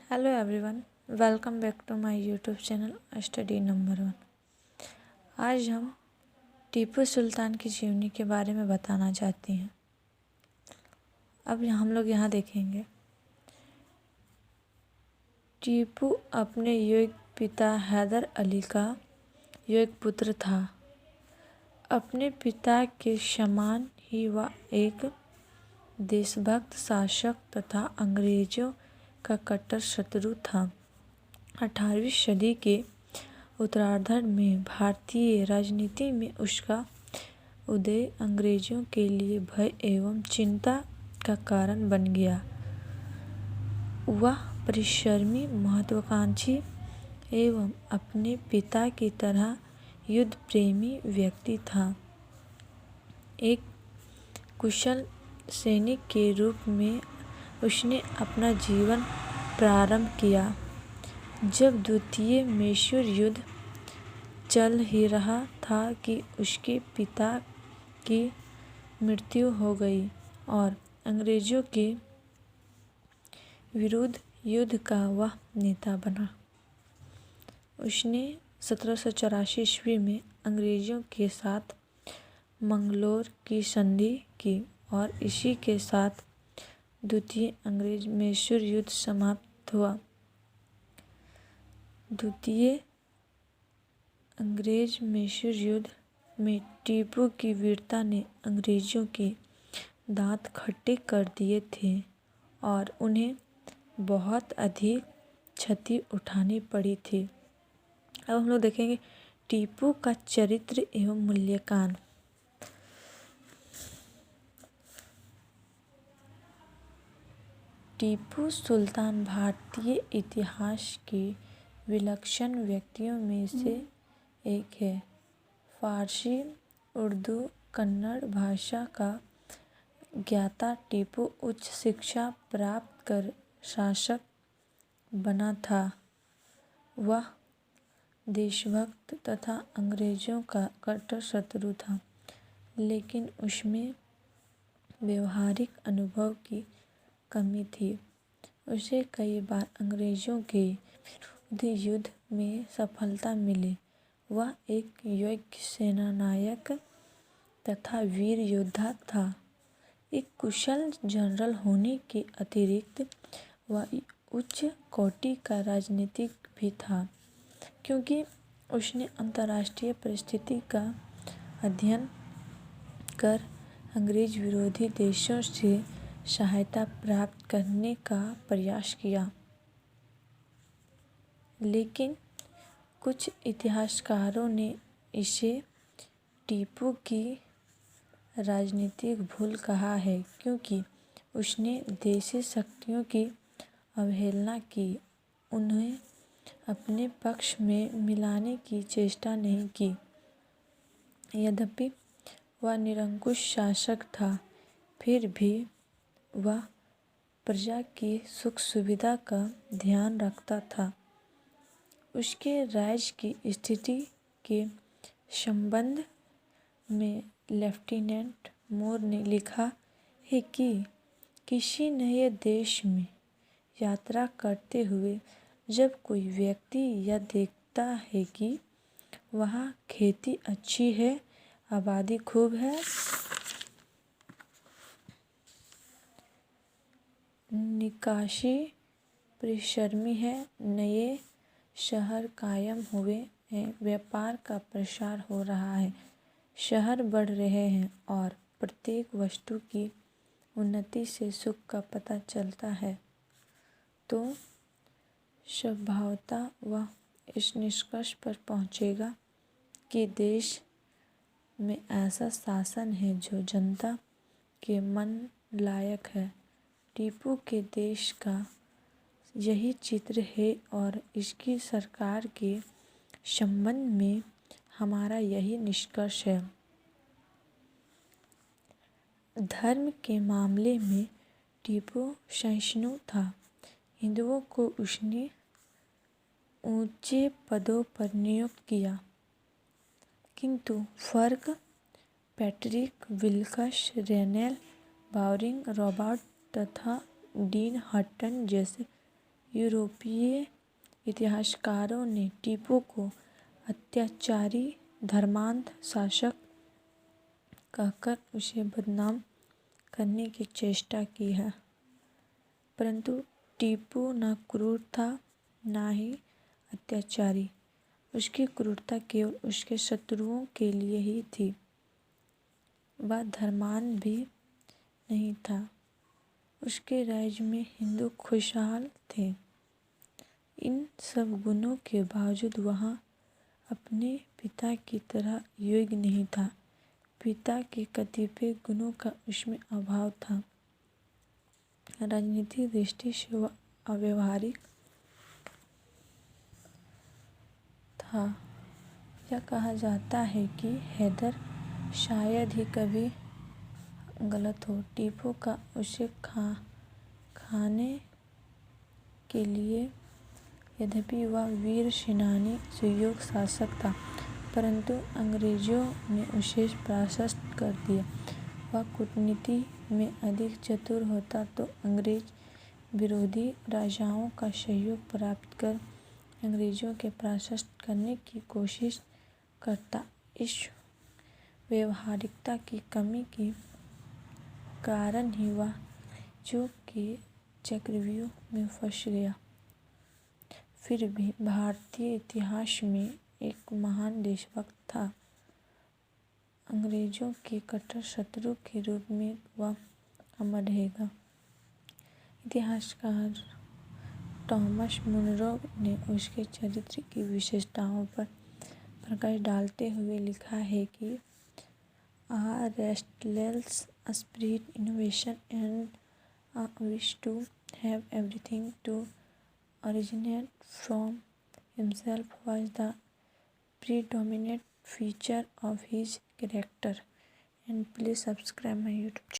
Hello everyone, welcome back to my YouTube channel study number 1। आज हम टीपू सुल्तान की जीवनी के बारे में बताना चाहती हैं। अब हम लोग यहाँ देखेंगे, टीपू अपने योग्य पिता हैदर अली का योग्य पुत्र था। अपने पिता के समान ही वह एक देशभक्त शासक तथा अंग्रेजों का कट्टर शत्रु था। 18वीं सदी के उत्तरार्ध में भारतीय राजनीति में उसका उदय अंग्रेजों के लिए भय एवं चिंता का कारण बन गया। वह परिश्रमी, महत्वाकांक्षी एवं अपने पिता की तरह युद्ध प्रेमी व्यक्ति था। एक कुशल सैनिक के रूप में उसने अपना जीवन प्रारंभ किया। जब द्वितीय मैसूर युद्ध चल ही रहा था कि उसके पिता की मृत्यु हो गई और अंग्रेजों के विरुद्ध युद्ध का वह नेता बना। उसने 1784 ईस्वी में अंग्रेजों के साथ मंगलोर की संधि की और इसी के साथ द्वितीय अंग्रेज मैसूर युद्ध समाप्त हुआ। द्वितीय अंग्रेज मैसूर युद्ध में टीपू की वीरता ने अंग्रेजों के दांत खट्टे कर दिए थे और उन्हें बहुत अधिक क्षति उठानी पड़ी थी। अब हम लोग देखेंगे टीपू का चरित्र एवं मूल्यांकन। टीपू सुल्तान भारतीय इतिहास के विलक्षण व्यक्तियों में से एक है। फारसी, उर्दू, कन्नड़ भाषा का ज्ञाता टीपू उच्च शिक्षा प्राप्त कर शासक बना था। वह देशभक्त तथा अंग्रेजों का कट्टर शत्रु था, लेकिन उसमें व्यवहारिक अनुभव की कमी थी। उसे कई बार अंग्रेजों के विरुद्ध युद्ध में सफलता मिली। वह एक योग्य सेनानायक तथा वीर योद्धा था। एक कुशल जनरल होने के अतिरिक्त वह उच्च कोटि का राजनीतिक भी था, क्योंकि उसने अंतर्राष्ट्रीय परिस्थिति का अध्ययन कर अंग्रेज विरोधी देशों से सहायता प्राप्त करने का प्रयास किया। लेकिन कुछ इतिहासकारों ने इसे टीपू की राजनीतिक भूल कहा है, क्योंकि उसने देशी शक्तियों की अवहेलना की, उन्हें अपने पक्ष में मिलाने की चेष्टा नहीं की। यद्यपि वह निरंकुश शासक था, फिर भी वह प्रजा की सुख सुविधा का ध्यान रखता था। उसके राज्य की स्थिति के संबंध में लेफ्टिनेंट मोर ने लिखा है कि किसी नए देश में यात्रा करते हुए जब कोई व्यक्ति यह देखता है कि वहाँ खेती अच्छी है, आबादी खूब है, निकासी परिश्रमी है, नए शहर कायम हुए हैं, व्यापार का प्रसार हो रहा है, शहर बढ़ रहे हैं और प्रत्येक वस्तु की उन्नति से सुख का पता चलता है, तो स्वभावतः वह इस निष्कर्ष पर पहुंचेगा कि देश में ऐसा शासन है जो जनता के मन लायक है। टीपू के देश का यही चित्र है और इसकी सरकार के संबंध में हमारा यही निष्कर्ष है। धर्म के मामले में टीपू सहिष्णु था। हिंदुओं को उसने ऊंचे पदों पर नियुक्त किया, किंतु फर्क पैट्रिक, विल्कस, रेनेल, बाउरिंग, रॉबर्ट तथा डीन हटन जैसे यूरोपीय इतिहासकारों ने टीपू को अत्याचारी, धर्मांध शासक कहकर उसे बदनाम करने की चेष्टा की है, परंतु टीपू न क्रूर था न ही अत्याचारी। उसकी क्रूरता केवल उसके शत्रुओं के लिए ही थी। वह धर्मांध भी नहीं था। उसके राज्य में हिंदू खुशहाल थे। इन सब गुणों के बावजूद वह अपने पिता की तरह योग्य नहीं था। पिता के कतिपय गुणों का उसमें अभाव था। राजनीतिक दृष्टि से वह अव्यावहारिक था। यह कहा जाता है कि हैदर शायद ही कभी गलत हो। टीपू का उसे खाने के लिए, यद्यपि वह वीर सेनानी सुयोग्य शासक था, परंतु अंग्रेजों ने उसे परास्त कर दिया। वह कूटनीति में अधिक चतुर होता तो अंग्रेज विरोधी राजाओं का सहयोग प्राप्त कर अंग्रेजों के परास्त करने की कोशिश करता। इस व्यावहारिकता की कमी के कारण ही वह अंग्रेजों के चक्रव्यूह में फंस गया। फिर भी भारतीय इतिहास में एक महान देशभक्त था। अंग्रेजों के कट्टर शत्रु के रूप में वह अमर रहेगा। इतिहासकार टॉमस मुनरो ने उसके चरित्र की विशेषताओं पर प्रकाश डालते हुए लिखा है कि A restless spirit, innovation, and a wish to have everything to originate from himself was the predominant feature of his character. And please subscribe my YouTube channel.